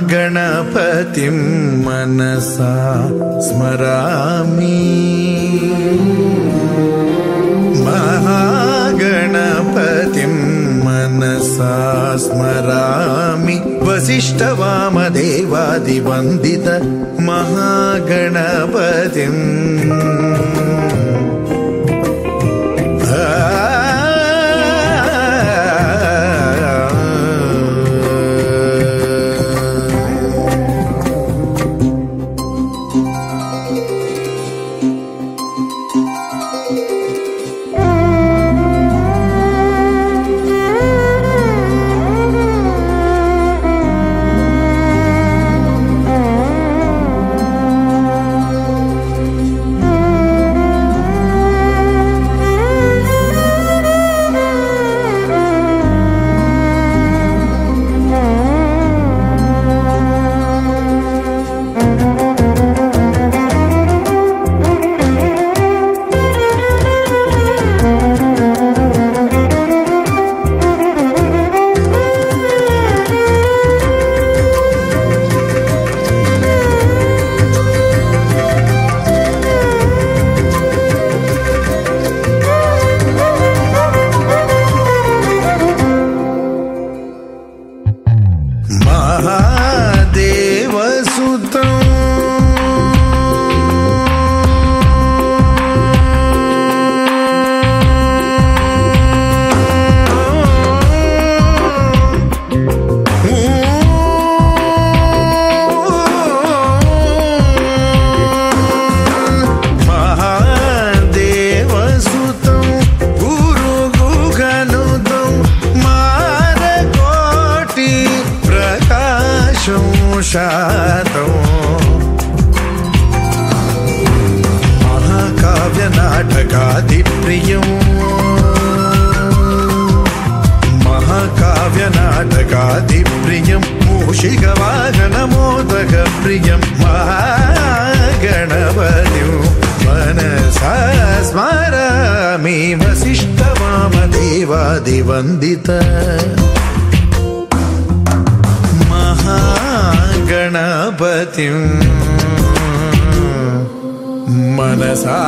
महागणपतिं मनसा स्मरामि महागणपतिं मनसा स्मरामि वसिष्ठवामदेवादिवन्दित महागणपतिम् महाकाव्यनाटकादिप्रियं मूषिकवाहनमोदकप्रियं महागणपतिं मनसा स्मरामि वसिष्ठवामदेवादिवन्दित महागणपतिं मनसा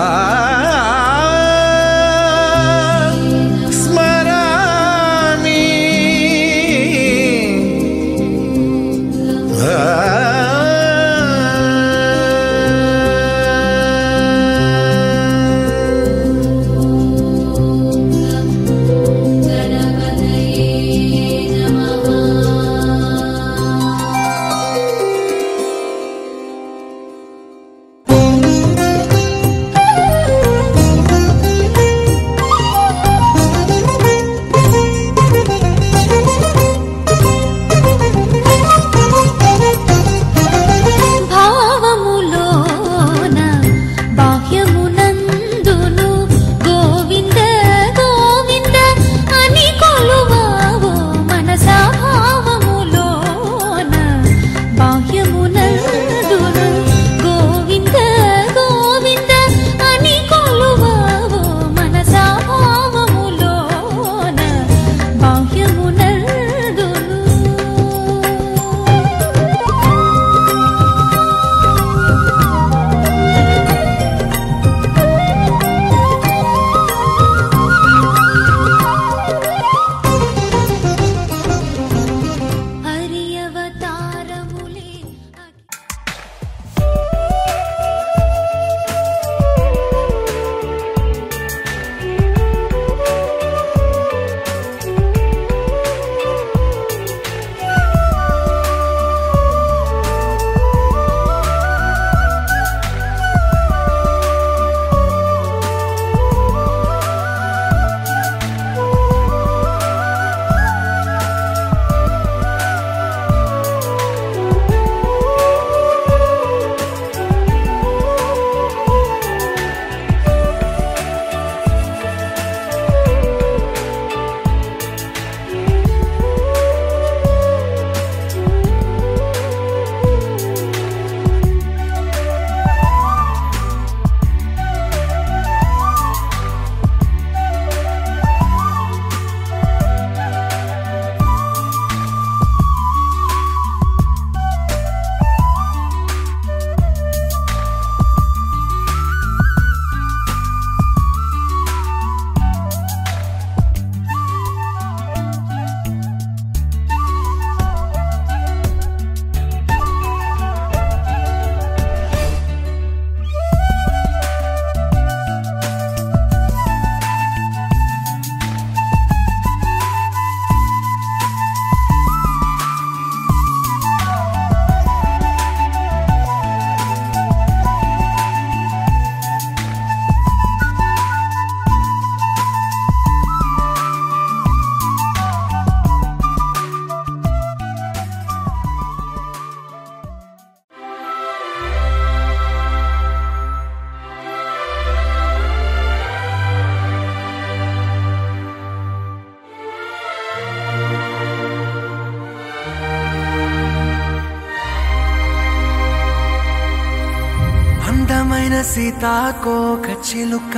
ముద్దైన సీతాకోక చిలుక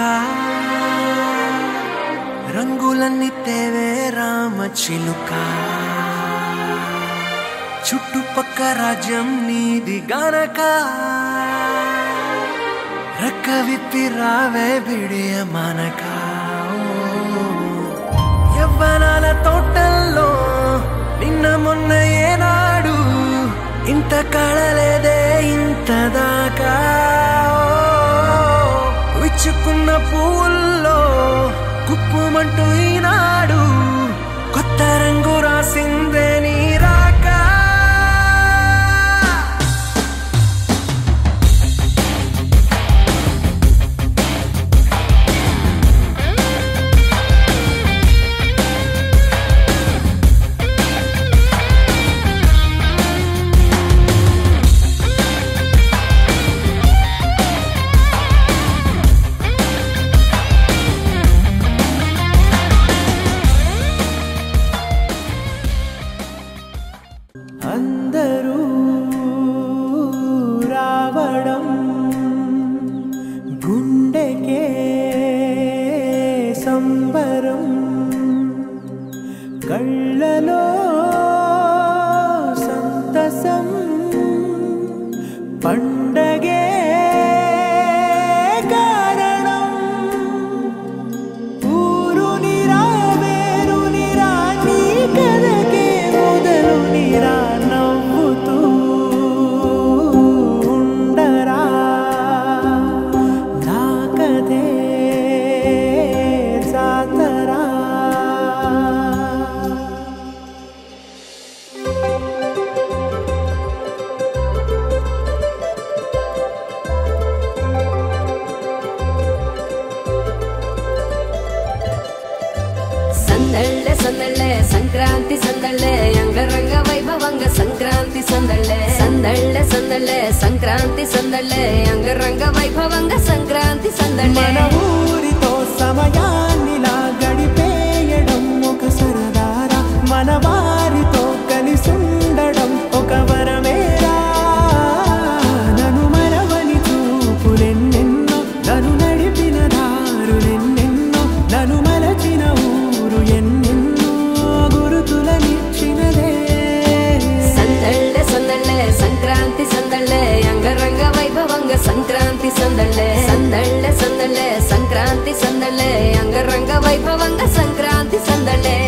రంగులన్నీ తేవే రామ చిలుక చుట్టుపక్క రాజ్యం నీది గనక రెక్క విప్పి రావే బిడియ మనక యవ్వనాల తోటల్లో నిన్న మొన్న ఏనాడు ఇంత కళలేదే ఇంత దాకా విచ్చుకున్న పువ్వుల్లో కుప్పుమంటూ ఈనాడు కొత్త రంగు రాసిందే నీ రాక అందరూ రావడం గుండెకే సంబరం కళ్ళలో సంతసం పండగే కారణం ఊరు నిరా వేరు నిరా నీ కథకే మొదలు నిరా సంక్రాంతి సందళ్ళే అంగరంగ వైభవంగ సంక్రాంతి సందళ్ళే సందళ్ళే సందళ్ళే సంక్రాంతి సందళ్ళే అంగరంగ వైభవంగ సంక్రాంతి సందళ్ళే మన ఊరితో సమయాన్నిలా గడిపేయడం ఒక సరదారా మన వారితో కలిసుండడం ఒక వరమేరా నన్ను మరవని చూపులెన్నెన్నో నన్ను నడిపిన దారులెన్నెన్నో నన్ను మలచిన ఊరు ఎన్నెన్నో సంక్రాంతి సందళ్ళే అంగరంగ వైభవంగ సంక్రాంతి సందళ్ళే సందళ్ళే సందళ్ళే సంక్రాంతి సందళ్ళే అంగరంగ వైభవంగ సంక్రాంతి సందళ్ళే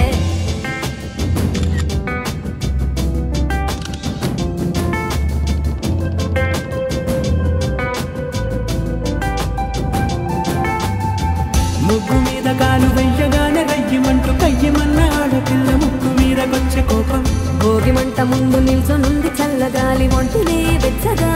ముగ్గు మీద కాలు వెయ్యగానే రయ్యమంటూ కయ్యమన్న ఆడపిల్ల ముక్కు మీద వచ్చే కోపం భోగి మంట ముందు నిల్చొనుంది చల్లగాలి ఒంటిని వెచ్చగా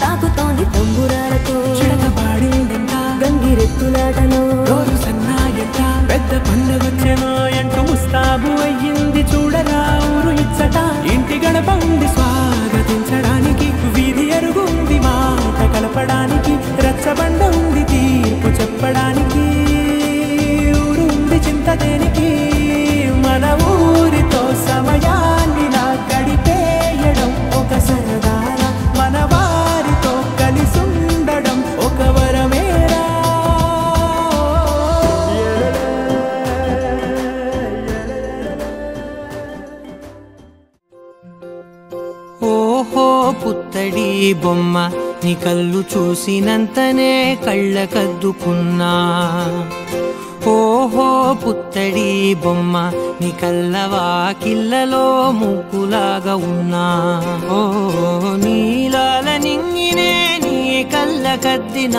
తాకుతోంది తంబురాలతో చిడక పాడిందంట గంగిరెత్తులాటలో రోజు సన్నాయంట పెద్ద పండగొచ్చెనో ఎంటూ ముస్తాబు అయ్యింది చూడరా ఊరు ఇచ్చట ఇంటి గడప ఉంది స్వాగతించడానికి వీధి అరుగుంది మాట కలపడానికి రచ్చబండ ఉంది తీర్పు చెప్పడానికి ఊరు ఉంది చింత దేనికి మన ఊరితో సమయాన్నిలా గడిపేయడం ఒక సరదారా మన వారితో కలిసుండడం ఒక వరమేరా ఓహో పుత్తడి బొమ్మ నీ కళ్ళు చూసినంతనే కళ్ళకద్దుకున్నా ఓహో పుత్తడి బొమ్మ నీ కళ్ళవాకిళ్ళలో ముగ్గులాగా ఉన్నా ఓ నీలాల నింగినే నీ కళ్ళకద్దిన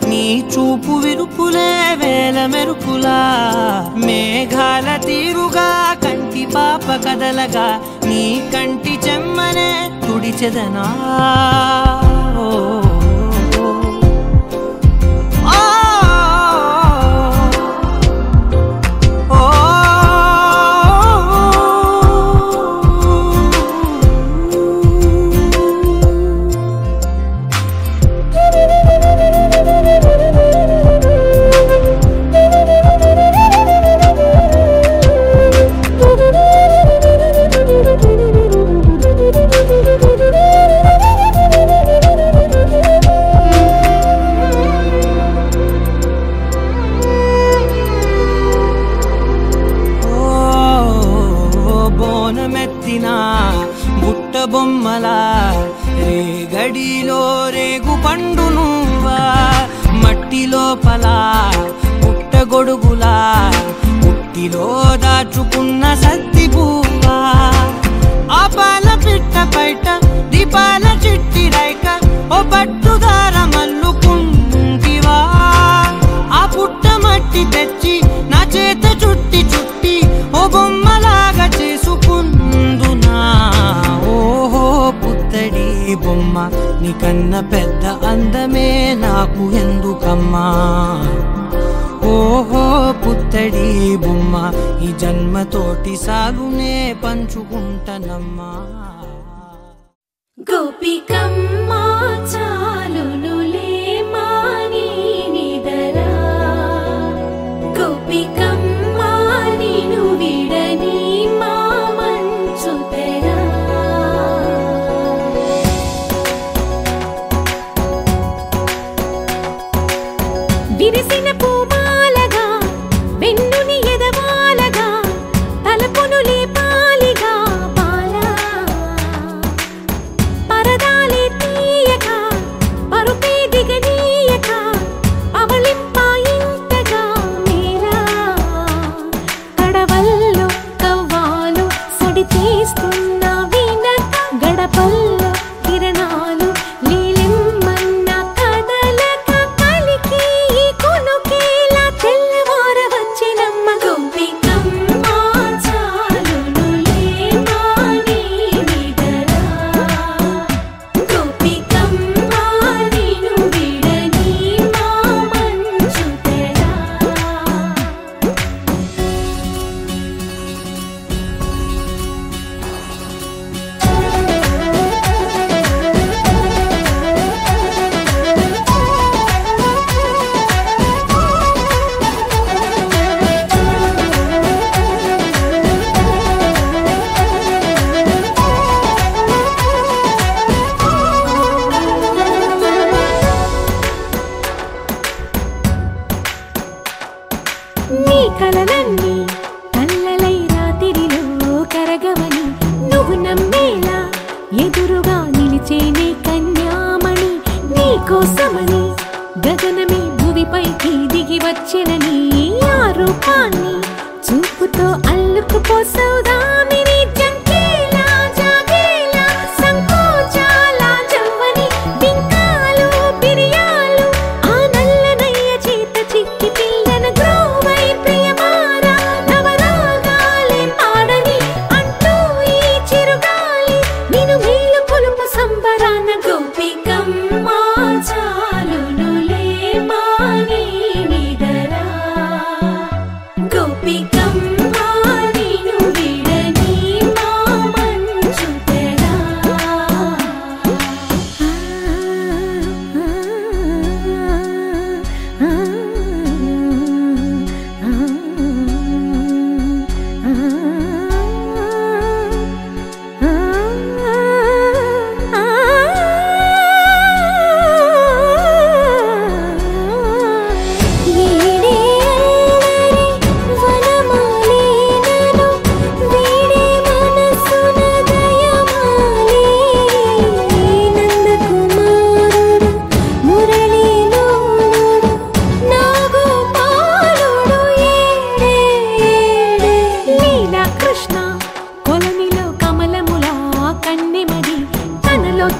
నీ చూపు విరుపులే వేల మెరుపులా మేఘాల తీరుగా కంటి పాప కదలగా నీ కంటి చెమ్మనే తుడిచెదనా బోనమెత్తిన బుట్ట బొమ్మలా రేగడిలో రేగు పండు నువ్వా మట్టి లోపల పుట్ట గొడుగులా పుట్టిలో దాచుకున్న సత్తి పువ్వా ఆ పాల పిట్ట బయట దీపాల చిట్టి రైక ఓ పట్టుదార మల్లుకుంటివా ఆ పుట్ట మట్టి తెచ్చి నా చేత చుట్టి చుట్టి ఓ బొమ్మలాగా చేసుకుందునా ఓహో పుత్తడి బొమ్మ నీకన్న పెద్ద అందమే నాకు ఎందుకమ్మా ఓహో పుత్తడి బొమ్మ ఈ జన్మతోటి సాగునే పంచుకుంటనమ్మా గోపికమ్మ చాలునులే మాని నిదరా గోపికమ్మ నిను విడని మా మంచు తెరా విరిసిన పూమాలగా వెన్నుని ఎదవాలగా తలపును లేపాలిగా బాలా పరదాలే తీయక పరుపే దిగనీయక అవలింపాయింతగా మేరా కడవల్లో కవ్వాలు సడి చేస్తున్న వీణక గడపల్లో కిరణాలు లీలిమ్మన్న కదలక కలికి కొనుకేలా తెల్లవార వచ్చినమ్మ గోపికమ్మ చాలునులే మాని నిదరా గోపికమ్మ నిను విడని మా మంచు తెరా నీ కలలన్నీ కల్లలై రాత్రిలో కరగవని నువ్వు నమ్మేలా ఎదురుగా నిలిచేనే కన్యామణి నీ కోసమని గగనమే భూమిపైకి దిగి వచ్చెనని ఆ రూపాన్ని చూపుతో అల్లుకుపోసౌదామిని జంకేలా జాగేలా సంకోచాల జవ్వని బింకాలు బిరియాలు ఆ నల్లనయ్య చేత చిక్కి పిల్లన గ్రోవై ప్రియమారా నవరాగాలే పాడని అంటూ ఈ చిరుగాలి నిన్ను మేలు కొలుపు సంబరాన గోపికమ్మ చాలునులే మాని నిదరా గోపికమ్మ నిను విడని మా మంచు తెరా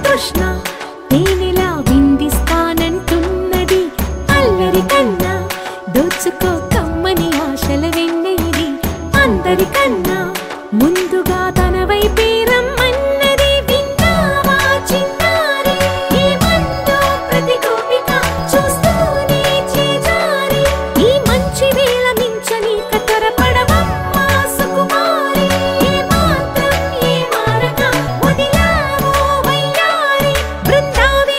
తృష్ణ తేనెలా విందిస్తానంటున్నది అల్లరి కన్నా దోచుకో కమ్మని ఆశల వెన్నెయిది అందరికన్నా ముందుగా తన వైపే రమ్మన్నది విన్నావా చిన్నారి ఏమందో ప్రతి గోపిక చూస్తూనే చేజారి ఈ మంచి వేళ మించని కతరపడవమ్మా సుకుమారి ఏ మాత్రం ఏ మారక వదిలావో వయ్యారి బృందావి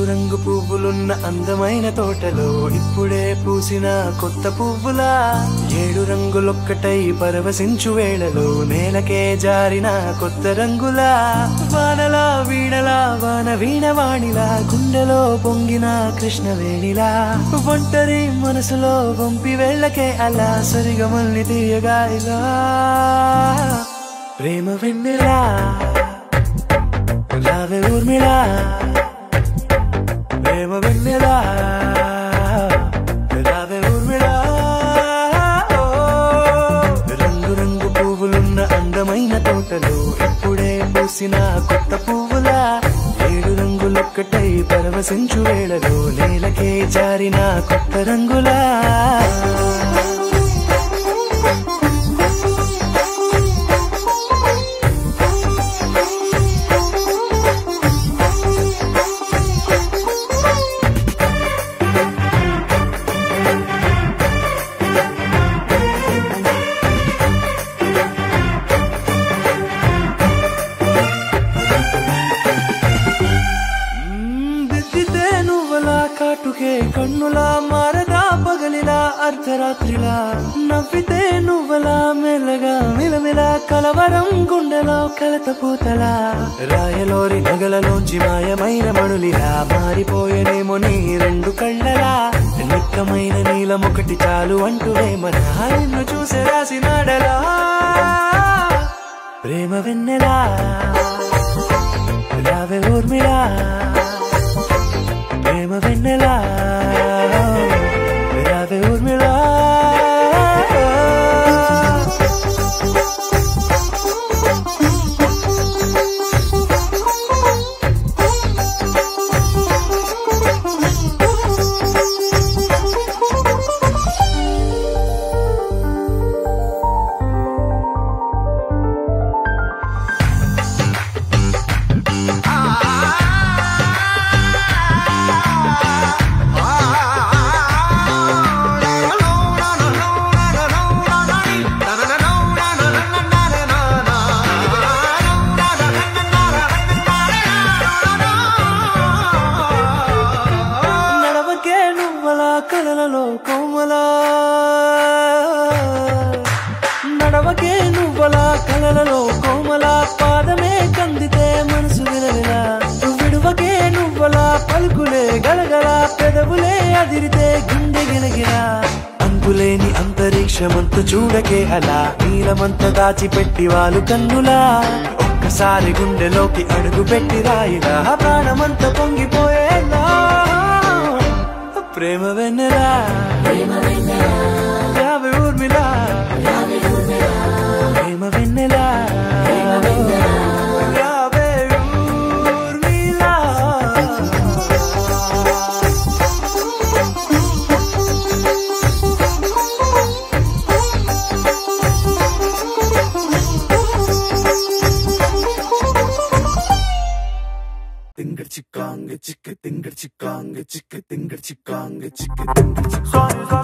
రంగు పువ్వులున్న అందమైన తోటలో ఇప్పుడే పూసిన కొత్త పువ్వులా 7 రంగులొక్కటై పరవశించు వేళలో నేలకే జారిన కొత్త రంగులా వానలా వీణలా వాన వీణవాణిలా గుండెలో పొంగిన కృష్ణవేణిలా ఒంటరి మనసులో వంపి వెళ్ళకే అలా సరిగమల్ని తీయగా ఇలా ప్రేమ వెన్నెలా రావే ఊర్మిళా ప్రేమ వెన్నెలా రావే ఊర్మిళా రంగు రంగు పువ్వులున్న అందమైన తోటలో ఇప్పుడే పూసిన కొత్త పువ్వులా 7 రంగులొక్కటై పరవశించు వేళలో నేలకే జారిన కొత్త రంగులా కన్నులా మారదా పగలిలా అర్ధరాత్రిలా నవ్వితే నువ్వలా మెల్లగా మిలమిలా కలవరం గుండెలో కలత పూతలా రాయలోరి నగలలోంచి మాయమైన మణులిలా మారిపోయేనేమో నీ 2 కళ్ళలా నిక్కమైన నీలమొకటి చాలు అంటూ వేమనా నిన్ను చూసే రాసినాడలా ప్రేమ వెన్నెలా రావే ఊర్మిళా ప్రేమ వెన్నెలా రావే ఊర్మిళా కలలలో కోమలా నడవకే నువ్వలా కలలలో కోమలా పాదమే కందితే మనసు విలవిలా విడువకే నువ్వలా పలుకులే గలగల పెదవులే అదిరితే గుండె గిలగిలా అంతులేని అంతరిక్షమంత చూడకే అలా నీలమంత దాచిపెట్టి వాళ్ళు కన్నులా ఒక్కసారి గుండెలోకి అడుగు పెట్టి రాయిలా ప్రాణమంత పొంగిపోయేలా ప్రేమ వెన్నెలా రావే ఊర్మిళా ప్రేమ వెన్నెలా రావే Urmila Tinga chikanga chikka tinga chikanga chikka tinga chikanga chikka tinga chikanga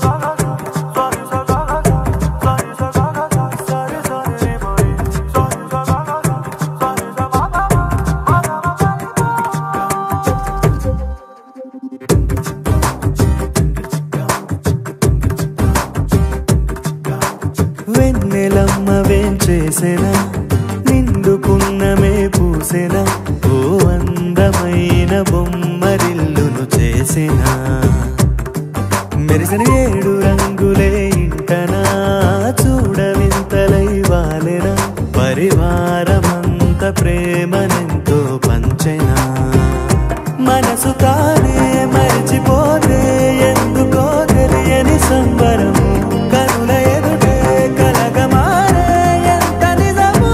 వెన్నెలమ్మ వేంచేసెనా నిండుకున్నమే పూసెనా ఓ అందమైన బొమ్మరిల్లును చేసెనా మెరిసిన 7 రంగులే ఇంటనా చూడవింతలై వాలెనా పరివారమంత ప్రేమనెంతో పంచెనా మనసు తానే మరిచిపోతే ఎందుకో తెలియని సంబరము కనుల ఎదుటే కలగమారే ఎంత నిజము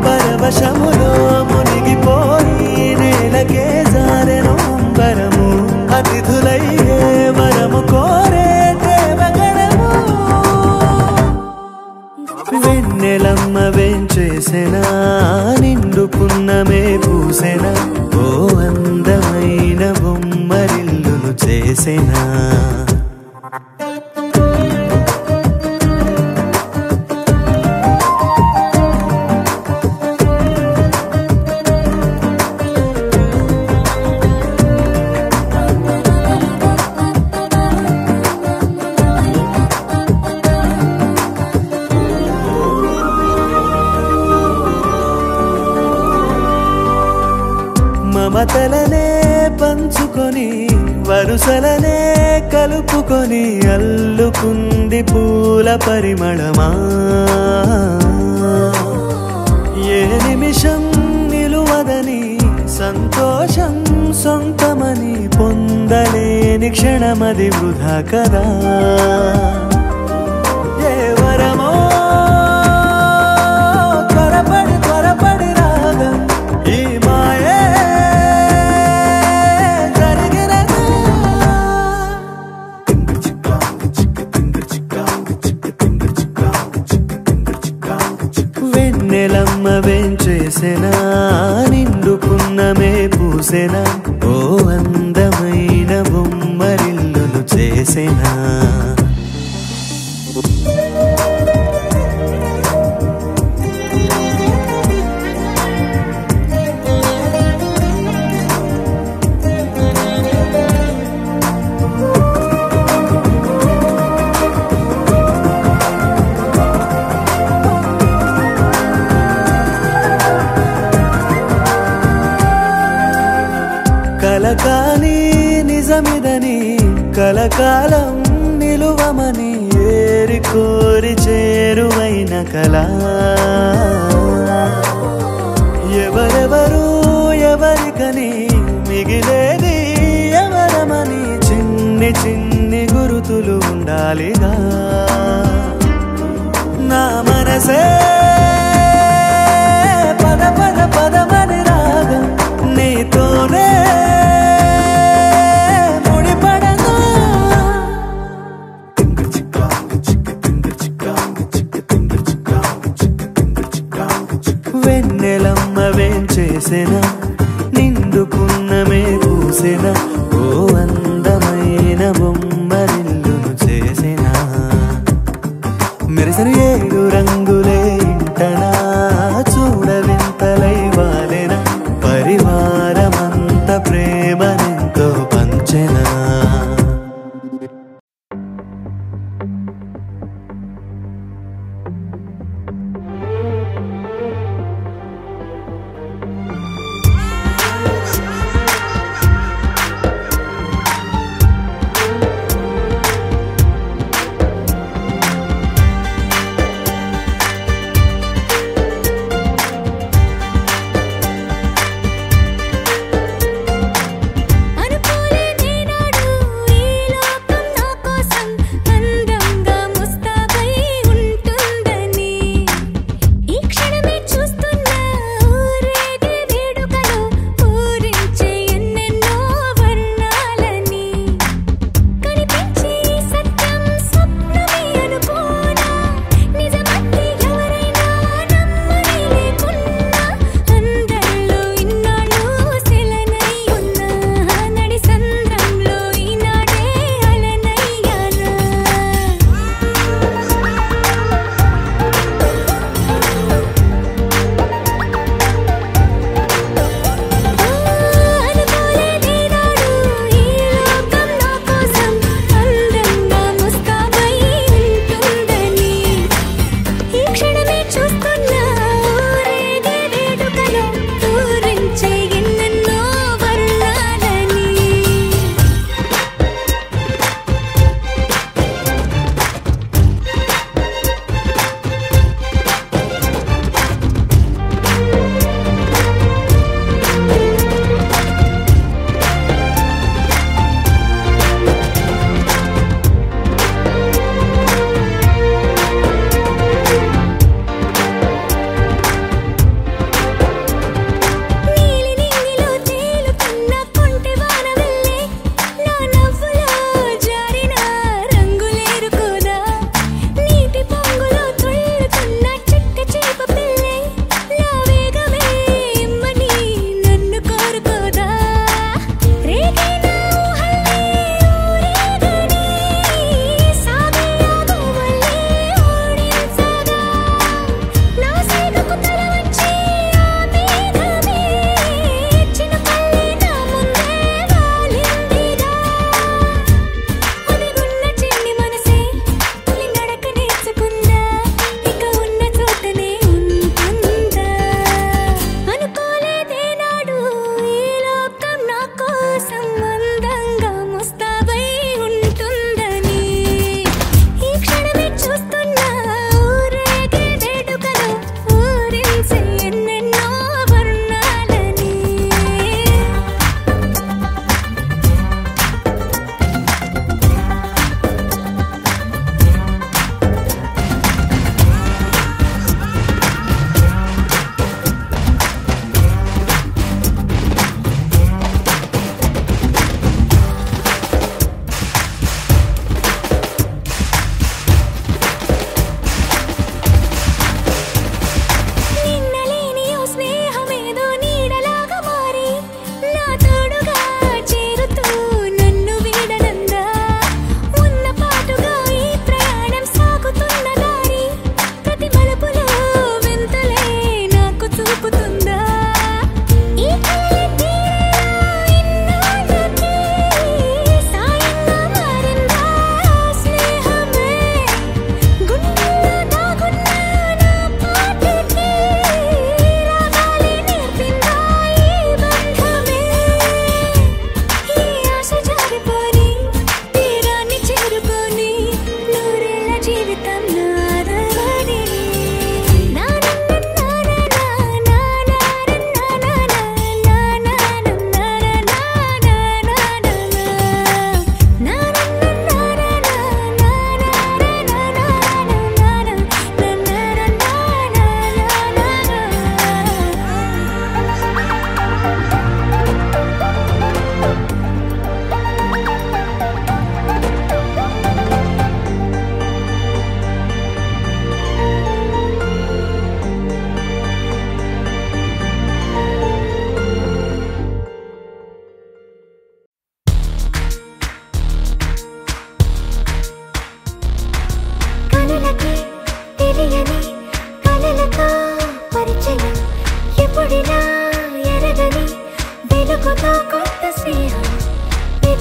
పరవశములో మునిగిపోయి నేలకే జారెను అంబరము అతిథులయ్యే వరము కోరే దేవగణము వెన్నెలమ్మ వేంచేసెనా నిండుకున్నమే పూసెనా ఓ అందమైన బొమ్మరిల్లును చేసెనా మమతలనే పంచుకొని వరుసలనే కలుపుకొని అల్లుకుంది పూల పరిమళమా ఏ నిమిషం నిలువదని సంతోషం సొంతమని పొందలేని క్షణమది వృధా కదా ఏ వరమో త్వరపడి త్వరపడి రాగం ఈ మాయే జరిగినదా వెన్నెలమ్మ వేంచేసెనా నిండుకున్నమే పూసెనా ఓ అందమైన బొమ్మరిల్లును చేసెనా కలకాని నిజమిదని కలకాలం నిలువమని ఏరి కోరి చేరువైన కళ ఎవరెవరు ఎవరికని మిగిలేది ఎవరమని చిన్ని చిన్ని గురుతులు ఉండాలిగా నా మనసే పద పద పదమని రాగం నీతోనే వెన్నెలమ్మ వేంచేసెనా నిండుకున్నమే పూసెనా ఓ అందమైన బొమ్మరిల్లును చేసెనా మెరిసెను ఏడు రంగులే ఇంటనా చూడవింతలై వాలెనా పరివారమంత ప్రేమనెంతో పంచెనా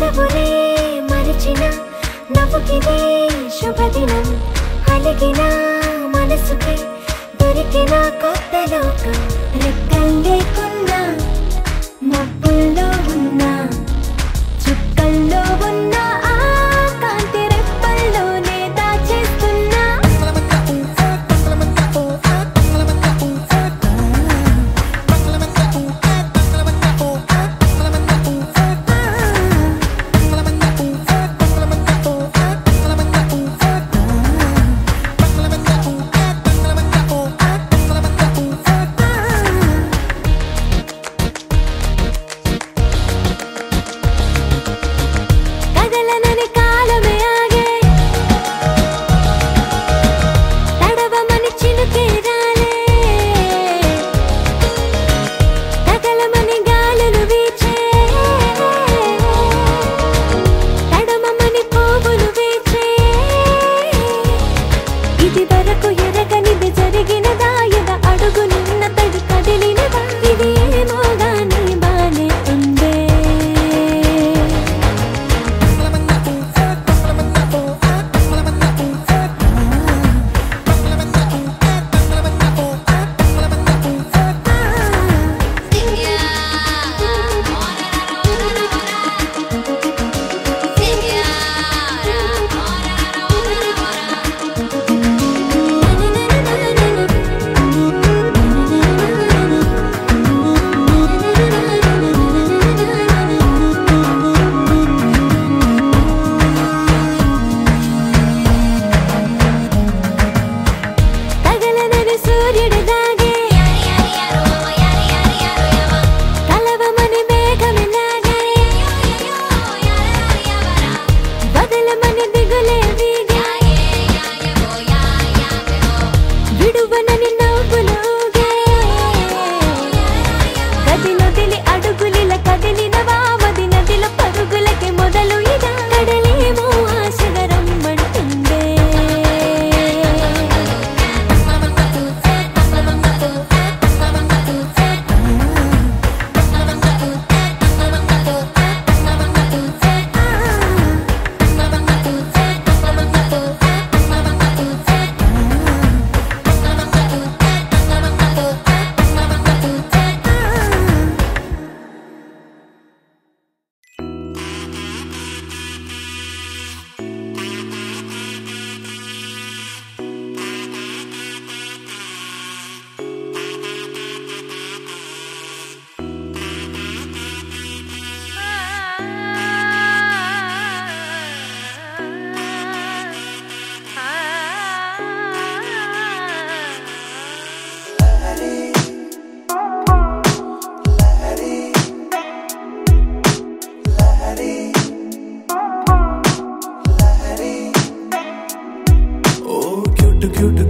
పెదవులే మరచిన నవ్వుకిదే శుభదినం అలిగిన మనసుకి దొరికిన కొత్త లోకం రెక్కలు లేకున్నా మబ్బుల్లో ఉన్నా చుక్కల్లో ఉన్న ఆ కాంతి రెప్పల్లోనే దాచేస్తున్నా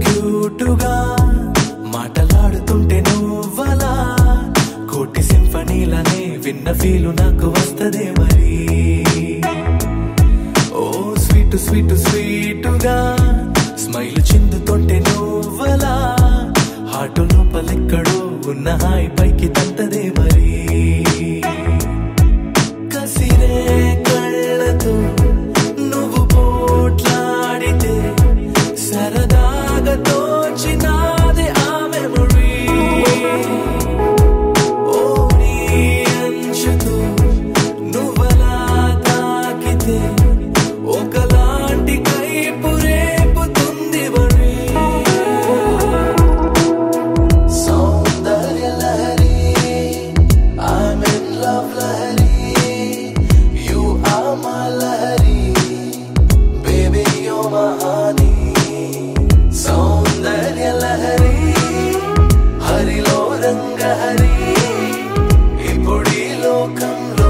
క్యూటుగా మాటలాడుతుంటే నువ్వలా కోటి సింఫనీలనే విన్న ఫీలు నాకు వస్తదే మరి ఓ స్వీట్ స్వీట్ స్వీటుగా స్మైల్ చిందుతుంటే నువ్వలా హార్ట్ లోపలెక్కడో ఉన్న హాయి పైకి తంతదే మరి కసిరే కళ్ళతో నువ్వు పోట్లాడితే సరదాగా తోచినాదే ఆ మెమరీ ఓ నీ అంచుతో నువ్వలా తాకితే ఒకలాంటి కైపు రేపుతుంది వరి సౌందర్య Lahari I'm in love Lahari You are my Lahari Baby you're my honey సౌందర్య లహరి హరిలో రంగ హరి ఇప్పుడు ఈ లోకంలో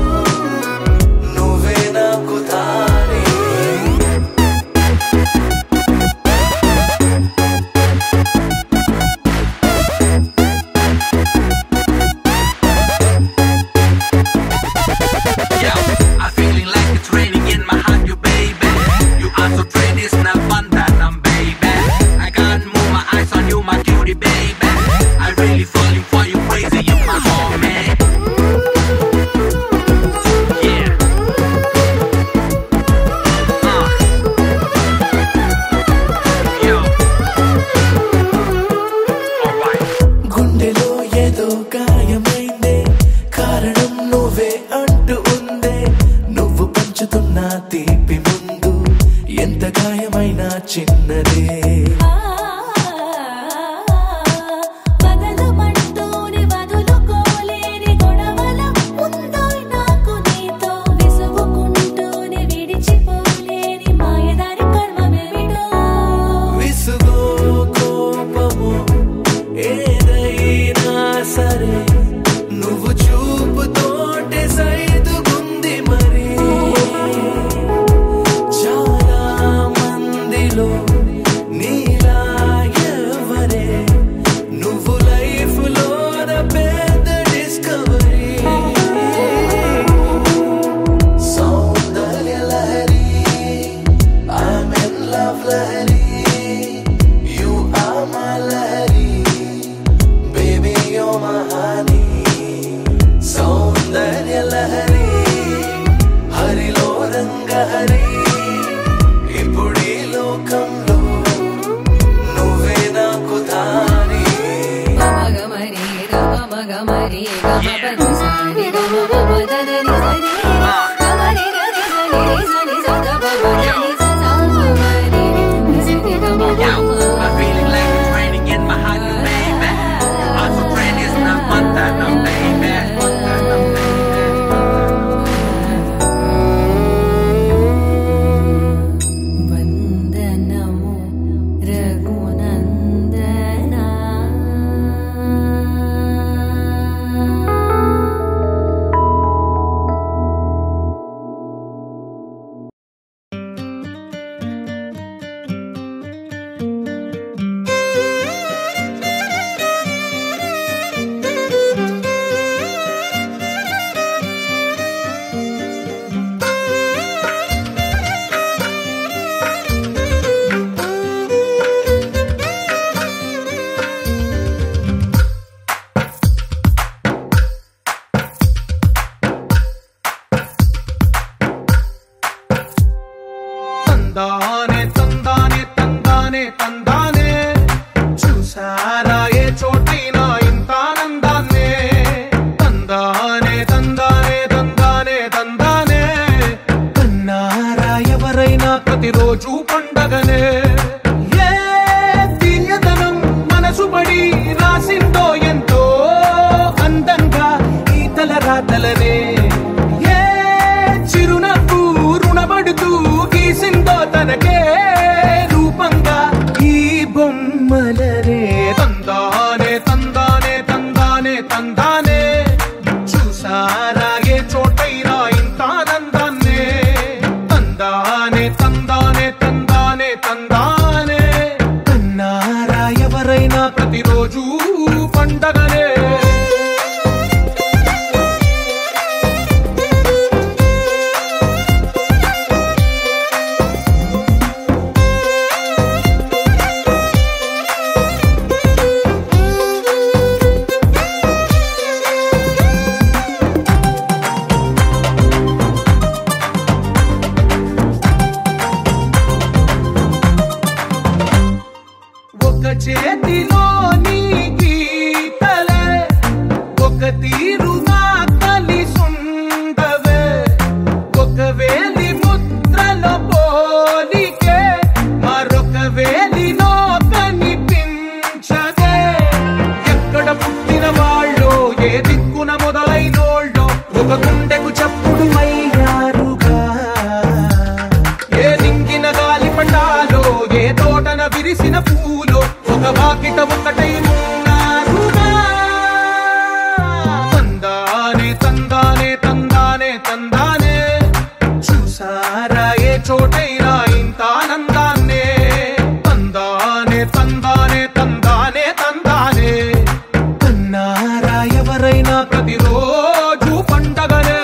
నువ్వే నాకు తానే I'm feeling like it's raining in పంచుతున్న తీపి ముందు ఎంత గాయమైనా చిన్నదే. ప్రతిరోజు పండగనే. ఏ తీయదనం మనసు పడి రాసిందో ఎంతో అందంగా ఈ తల రాతలనే. ఏ చిరునవ్వు రుణపడుతూ గీసిందో తనకే రూపంగా ఈ బొమ్మలనే. తందానే తందానే తందానే తందానే చూసారా ఏ చోటైనా ఇంత ఆనందాన్నే. తందానే తందానే తందానే తందానే కన్నారా ఎవరైనా ప్రతిరోజు పండగనే. చేతిలోని గీతలే ఒక తీరుగా కలిసుండవే. ఒక వేలి ముద్రలో పోలికే మరొక వేలిలో కనిపించదే. ఎక్కడ పుట్టిన వాళ్ళో ఏ దిక్కున మొదలైనోళ్ళో ఒక గుండెకు చప్పుడు అయ్యారుగా. ఏ దింగిన గాలి పటాలో ఏ తోటన విరిసిన పూలో ఒక వాకిట ఒకటై ఉన్నారుగా. తందానే తందానే తందానే తందానే చూసారా ఏ చోటైనా ఇంత ఆనందాన్నే. తందానే తందానే తందానే తందానే కన్నారా ఎవరైనా ప్రతిరోజు పండగనే.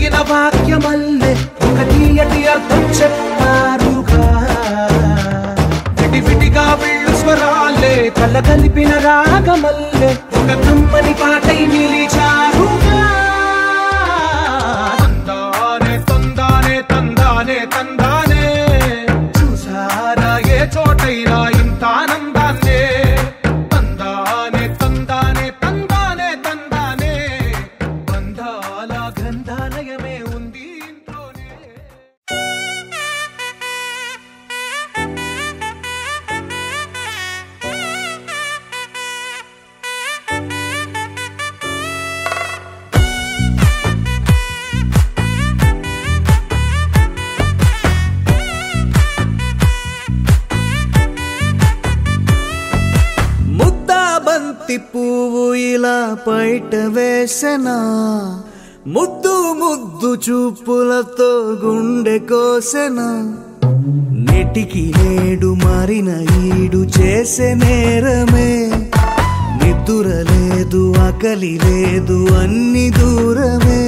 కలిగిన వాక్యమల్లే ఒక తీయటి అర్థం చెప్పారుగా విడివిడిగా వెళ్ళు స్వరాలే కళ్ళ కలిపిన రాగమల్లే ఒక కమ్మని పాటై నిలిచారుగా తందానే తందానే తందానే తందానే చూసారా ఏ చోటైనా ఇంత ఆనందాన్నే తందానే తందానే తందానే తందానే బంధాల గ్రంథాలయమే ఉంది ఇంట్లోనే ముద్దాబంతి పువ్వు ఇలా బయట వేసెనా ముద్దు ముద్దు చూపులతో గుండె కోసెనా నెటికి నేడు మారిన ఈడు చేసే నేరమే నిద్ర లేదు ఆకలి లేదు అన్ని దూరమే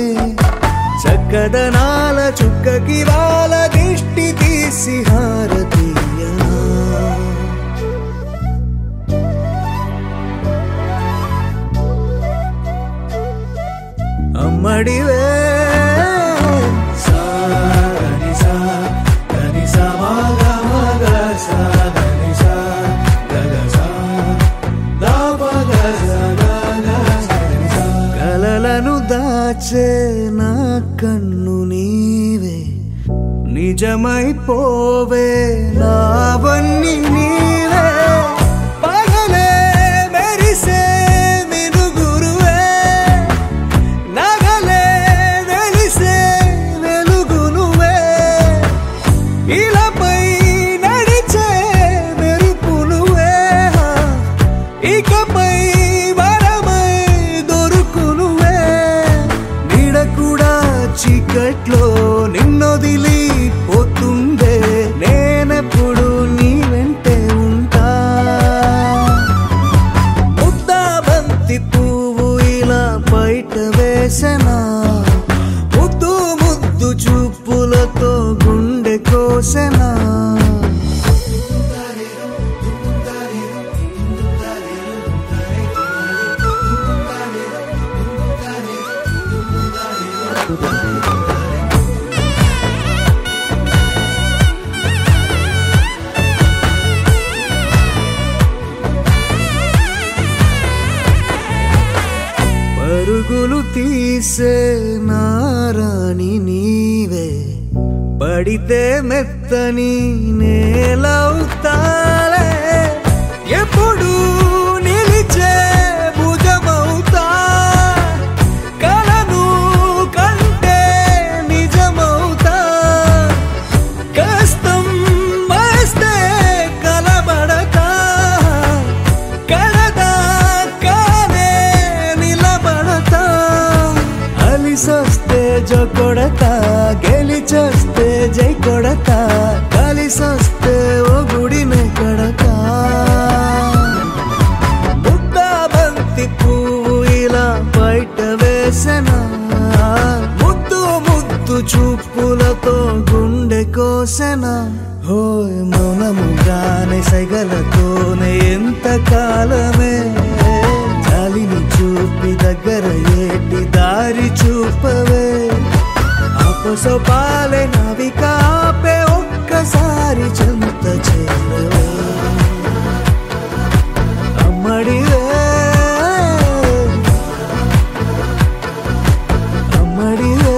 చక్కదనాల చుక్కకి వాళ్ళ దిష్టి తీసి హారతీయనా అమ్మడివే కలలను దాచే నా కన్ను నీవే నిజమైపోవే నావన్నీ నీవే పగలే మెరిసే మినుగురువే నగలే వెలిసే వెలుగునువే ఇలాపై నడిచే మెరుపునువే ఇకపై వరమై దొరుకునువే నీడ కూడా చీకట్లో నిన్నొదిలి పోతుందే నేనెప్పుడు నీ వెంటే ఉంటా ముద్దాబంతి పువ్వు ఇలా బయట వేసెనా ముద్దు ముద్దు చూపులతో గుండె కోసెనా పరుగులు తీసే నారాణి నీవే పడితే మెత్తని నేలవుతాలే ఎప్పుడు నిలిచే భుజమవుతా కలను కంటే నిజమవుతా కష్టం వస్తే కలబడతా కడదాకానే నిలబడతా అలిసొస్తే జో కొడతా గెలిచొస్తే జై కొడతా కలిసొస్తే ఓ గుడినే కడతా ముద్దాబంతి పువ్వు ఇలా బయట వేసెనా ముద్దు ముద్దు చూపులతో గుండె కోసెనా హోయ్ మౌనముగానే సైగలతోనే ఎంత కాలమే జాలిని చూపి దగ్గర ఏటి దారి చూపవే అపసోపాలే నావిక ఆపే ఒక్కసారి చెంత చేరవే అమ్మడివే అమ్మడివే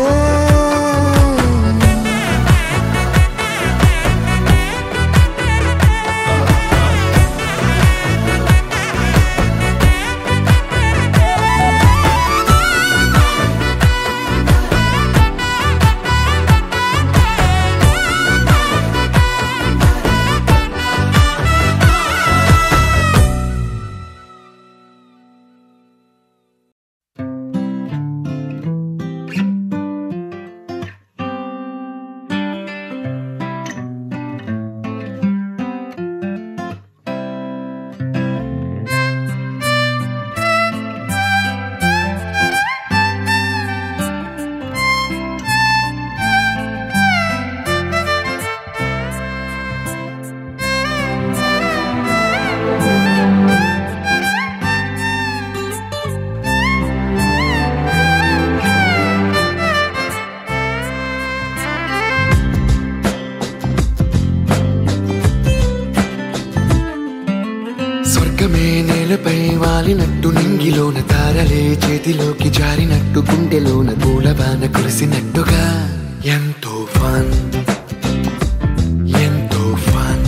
నేలపై వాలినట్టు నింగిలోన తారలే చేతిలోకి జారినట్టు గుండెలోన పూలవాన కురిసినట్టుగా ఎంతో ఫన్ ఎంతో ఫన్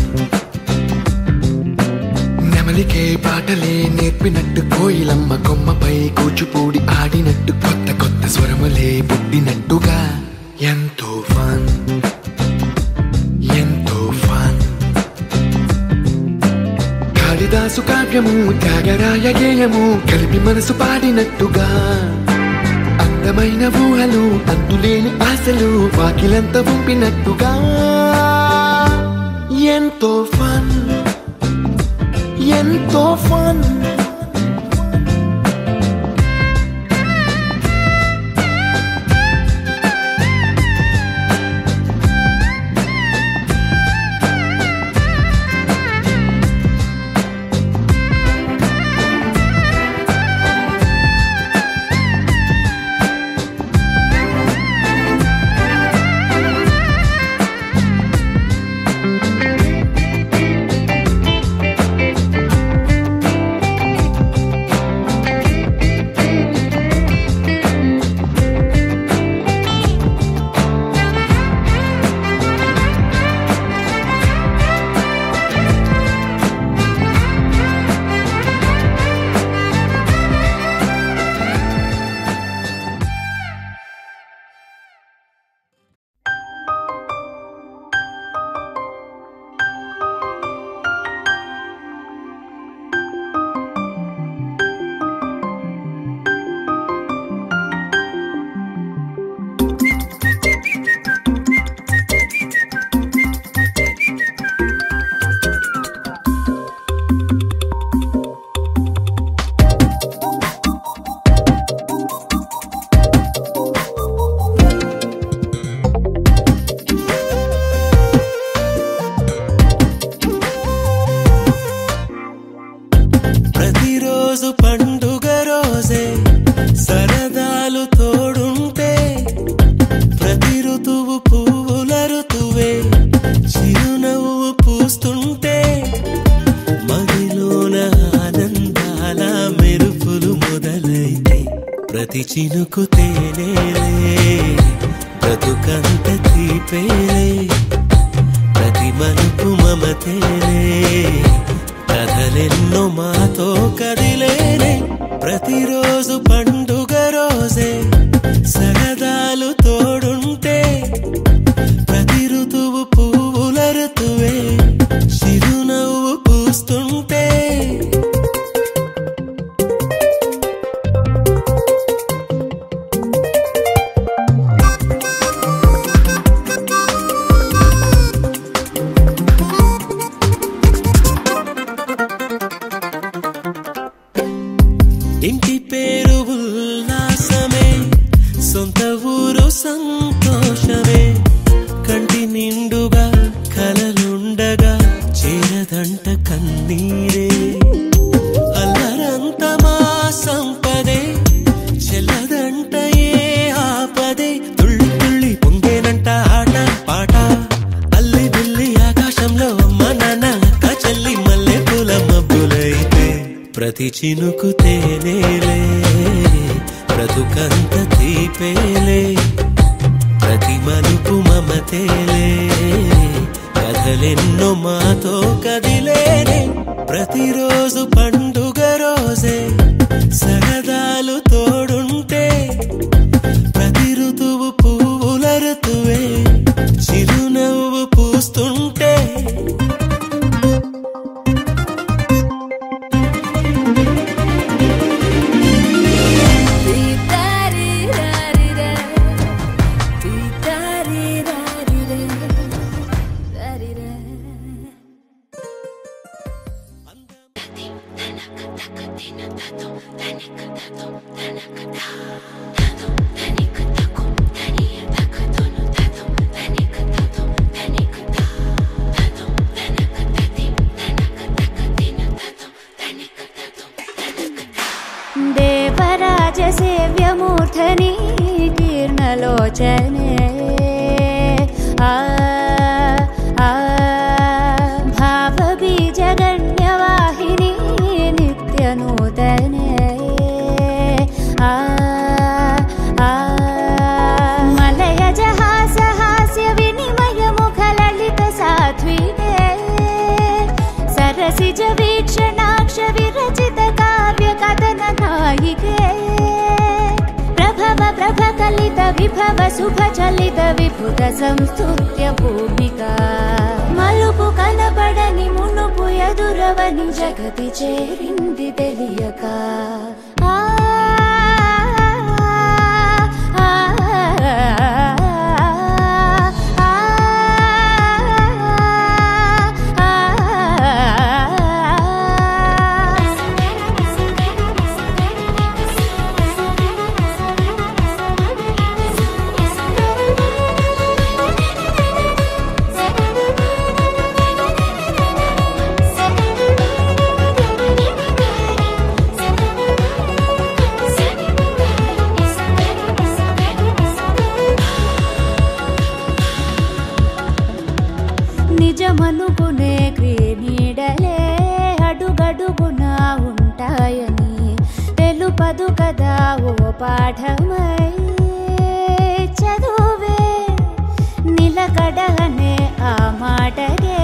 నెమలికే పాటలే నేర్పినట్టు కోయిలమ్మ కొమ్మపై కూచిపూడి ఆడినట్టు కొత్త కొత్త స్వరములే పుట్టినట్టుగా ఎంతో ఫన్ ఎంతో ఫన్ కాళిదాసు కావ్యము త్యాగరాయ గేయము కలిపి మనసు పాడినట్టుగా అందమైన ఊహలు అంతులేని ఆశలు వాకిలంత పంపినట్టుగా ఎంతో ఫన్ ఎంతో ఫన్ ప్రతి చినుకు తేనేలే బ్రతుకంత తీపేలే ప్రతి మలుపు మమతేలే కథలెన్నో మాతో కదిలేనే ప్రతిరోజు పండుగ రోజే సరదాలు తోడుంటే ప్రతి ఋతువు పువ్వుల ఋతువే చిరునవ్వు పూస్తుంటే ఇంటి పేరు ఉల్లాసమే సొంత ఊరు సంతోషమే కంటి నిండుగా కలలుండగా చేరదంట కన్నీరే అల్లరంత మా సంపదే చెల్లదంట ఏ ఆపదే తుళ్ళి తుళ్ళి పొంగేనంట ఆట పాట అల్లి బిల్లి ఆకాశంలో మన అక్క చెల్లి మల్లె పూల మబ్బులైతే ప్రతి చినుకు తేనేలే బ్రతుకంత తీపేలే ప్రతి మలుపు మమతేలే కథలెన్నో మాతో కదిలేనే ప్రతిరోజు పండుగ రోజే సరదాలు తోడుంటే ప్రతి ఋతువు పువ్వుల ఋతువే చిరునవ్వు పూస్తుంటే దేవరాజ సేవ్యమూర్ధని కీర్ణలోచనే భావబీజగణ్యవాహిని నిత్య విభవ శుభ చలిత విభుత సంస్తుత్య భూమికా మలుపు కనబడని మునుపు ఎదురవని జగతి చేరింది తెలియక నిజమనుకునే క్రీనీడలే అడుగడుగునా ఉంటాయని తెలుపదు కదా ఓ పాఠమై చదువే నిలకడనే ఆ మాటగే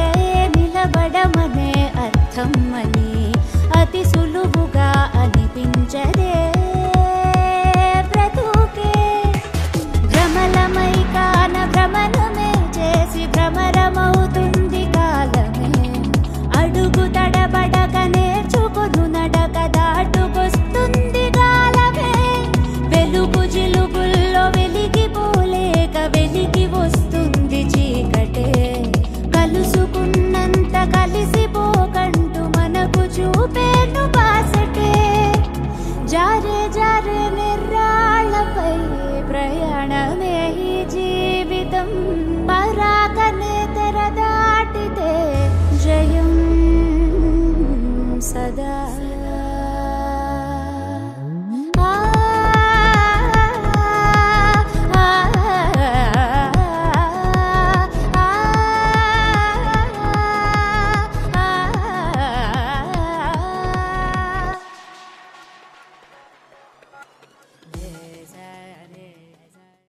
నిలబడమనే అర్థం అని అతి సులువుగా అనిపించదే బ్రతుకే భ్రమలమై కాన భ్రమణమే చేసి భ్రమరమవుతుంది కాలమే అడుగు తడబడక నేర్చుకొను నడక దాటుకొస్తుంది కాలమే వెలుగు జిలుగుల్లో వెలిగిపోలేక వెలిగి వస్తుంది చీకటే కలుసుకున్నంత కలిసిపోకంటూ మనకు చూపేను బాసటే జారే జారే నిర్రాళ్ళపై ప్రయాణమే ఈ జీవితం పరా